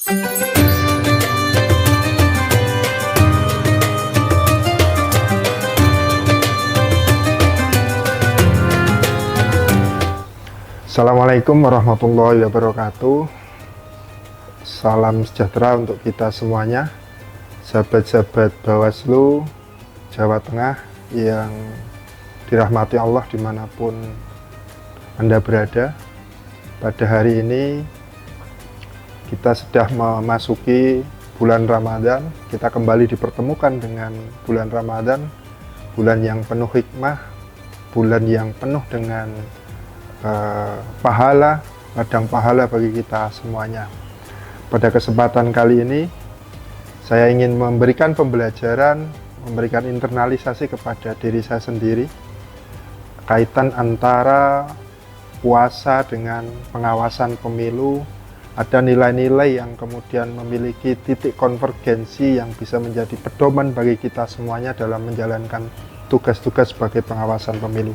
Assalamualaikum warahmatullahi wabarakatuh. Salam sejahtera untuk kita semuanya, sahabat-sahabat Bawaslu Jawa Tengah yang dirahmati Allah dimanapun Anda berada. Pada hari ini kita sudah memasuki bulan Ramadan. Kita kembali dipertemukan dengan bulan Ramadan, bulan yang penuh hikmah, bulan yang penuh dengan pahala, ladang pahala bagi kita semuanya. Pada kesempatan kali ini saya ingin memberikan pembelajaran, memberikan internalisasi kepada diri saya sendiri kaitan antara puasa dengan pengawasan pemilu. Ada nilai-nilai yang kemudian memiliki titik konvergensi yang bisa menjadi pedoman bagi kita semuanya dalam menjalankan tugas-tugas sebagai pengawasan pemilu.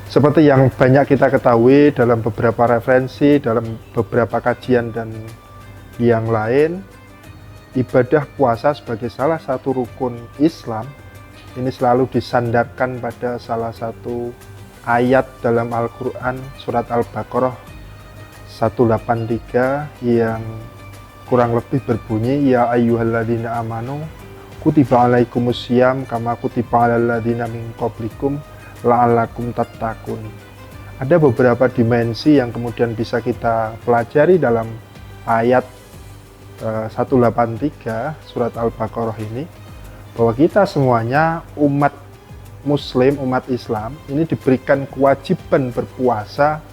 Seperti yang banyak kita ketahui dalam beberapa referensi, dalam beberapa kajian dan yang lain, ibadah puasa sebagai salah satu rukun Islam ini selalu disandarkan pada salah satu ayat dalam Al-Quran, surat Al-Baqarah 183 yang kurang lebih berbunyi, ya ayyuhalladzina amanu kutiba alaikumussyam kama kutiba alal ladzina min qablikum la'allakum tattaqun. Ada beberapa dimensi yang kemudian bisa kita pelajari dalam ayat 183 surat Al-Baqarah ini, bahwa kita semuanya umat muslim, umat Islam ini diberikan kewajiban berpuasa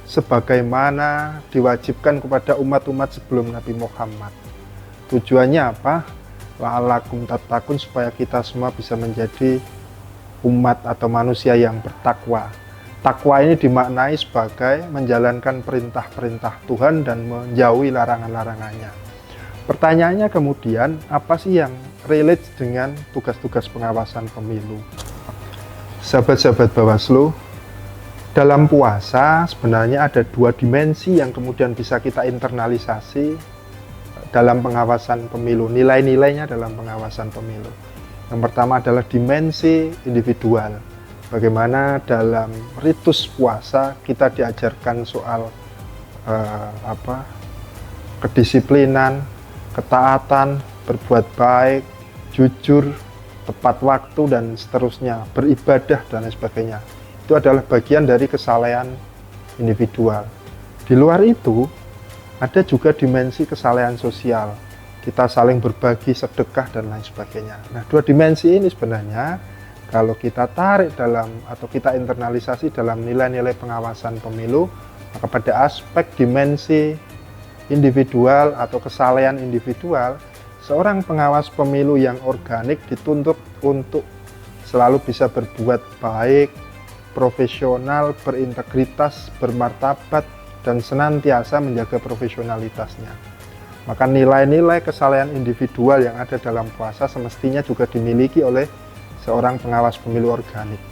sebagaimana diwajibkan kepada umat-umat sebelum Nabi Muhammad. Tujuannya apa? La'allakum tattaqun, supaya kita semua bisa menjadi umat atau manusia yang bertakwa. Takwa ini dimaknai sebagai menjalankan perintah-perintah Tuhan dan menjauhi larangan-larangannya. Pertanyaannya kemudian, apa sih yang relate dengan tugas-tugas pengawasan pemilu? Sahabat-sahabat Bawaslu, dalam puasa sebenarnya ada dua dimensi yang kemudian bisa kita internalisasi dalam pengawasan pemilu, nilai-nilainya dalam pengawasan pemilu. Yang pertama adalah dimensi individual. Bagaimana dalam ritus puasa kita diajarkan soal kedisiplinan, ketaatan, berbuat baik, jujur, tepat waktu dan seterusnya, beribadah dan lain sebagainya. Itu adalah bagian dari kesalehan individual. Di luar itu ada juga dimensi kesalehan sosial. Kita saling berbagi, sedekah dan lain sebagainya. Nah, dua dimensi ini sebenarnya kalau kita tarik dalam atau kita internalisasi dalam nilai-nilai pengawasan pemilu, maka pada aspek dimensi individual atau kesalehan individual, seorang pengawas pemilu yang organik dituntut untuk selalu bisa berbuat baik, profesional, berintegritas, bermartabat, dan senantiasa menjaga profesionalitasnya. Maka nilai-nilai kesalehan individual yang ada dalam puasa semestinya juga dimiliki oleh seorang pengawas pemilu organik.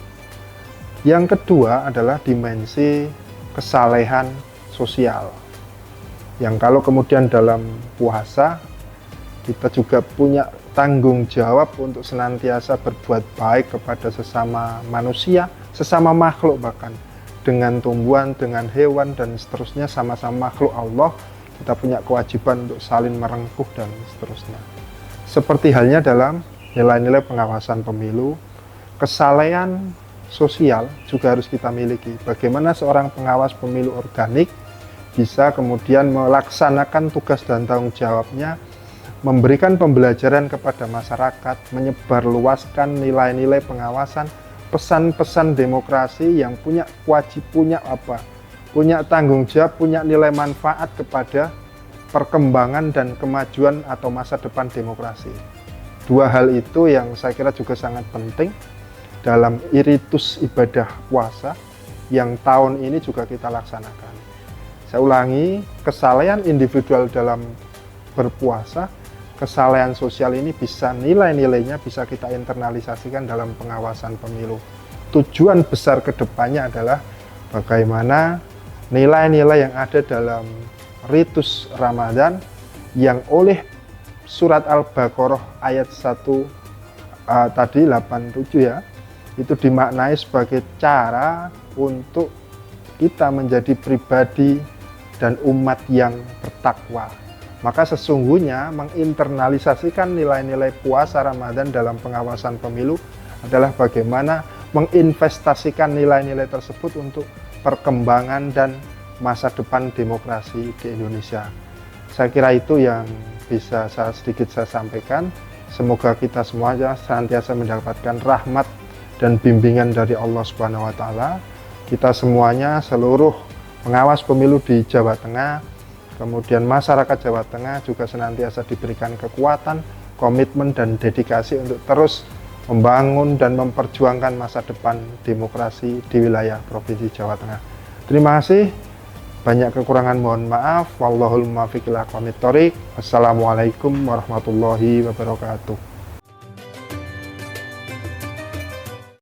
Yang kedua adalah dimensi kesalehan sosial. Yang kalau kemudian dalam puasa kita juga punya tanggung jawab untuk senantiasa berbuat baik kepada sesama manusia, sesama makhluk bahkan, dengan tumbuhan, dengan hewan dan seterusnya, sama-sama makhluk Allah. Kita punya kewajiban untuk saling merengkuh dan seterusnya. Seperti halnya dalam nilai-nilai pengawasan pemilu, kesalehan sosial juga harus kita miliki. Bagaimana seorang pengawas pemilu organik bisa kemudian melaksanakan tugas dan tanggung jawabnya, memberikan pembelajaran kepada masyarakat, menyebarluaskan nilai-nilai pengawasan, pesan-pesan demokrasi yang punya punya tanggung jawab, punya nilai manfaat kepada perkembangan dan kemajuan atau masa depan demokrasi. Dua hal itu yang saya kira juga sangat penting dalam ritus ibadah puasa yang tahun ini juga kita laksanakan. Saya ulangi, kesalehan individual dalam berpuasa, kesalehan sosial ini bisa nilai-nilainya bisa kita internalisasikan dalam pengawasan pemilu. Tujuan besar kedepannya adalah bagaimana nilai-nilai yang ada dalam ritus Ramadan yang oleh surat Al-Baqarah ayat 1 tadi 87 ya, itu dimaknai sebagai cara untuk kita menjadi pribadi dan umat yang bertakwa. Maka sesungguhnya menginternalisasikan nilai-nilai puasa Ramadan dalam pengawasan pemilu adalah bagaimana menginvestasikan nilai-nilai tersebut untuk perkembangan dan masa depan demokrasi di Indonesia. Saya kira itu yang bisa sedikit saya sampaikan. Semoga kita semuanya senantiasa mendapatkan rahmat dan bimbingan dari Allah Subhanahu wa taala. Kita semuanya, seluruh pengawas pemilu di Jawa Tengah, kemudian masyarakat Jawa Tengah juga senantiasa diberikan kekuatan, komitmen dan dedikasi untuk terus membangun dan memperjuangkan masa depan demokrasi di wilayah Provinsi Jawa Tengah. Terima kasih. Banyak kekurangan mohon maaf. Wallahul muwaffiq ila aqwamit thoriq. Wassalamualaikum warahmatullahi wabarakatuh.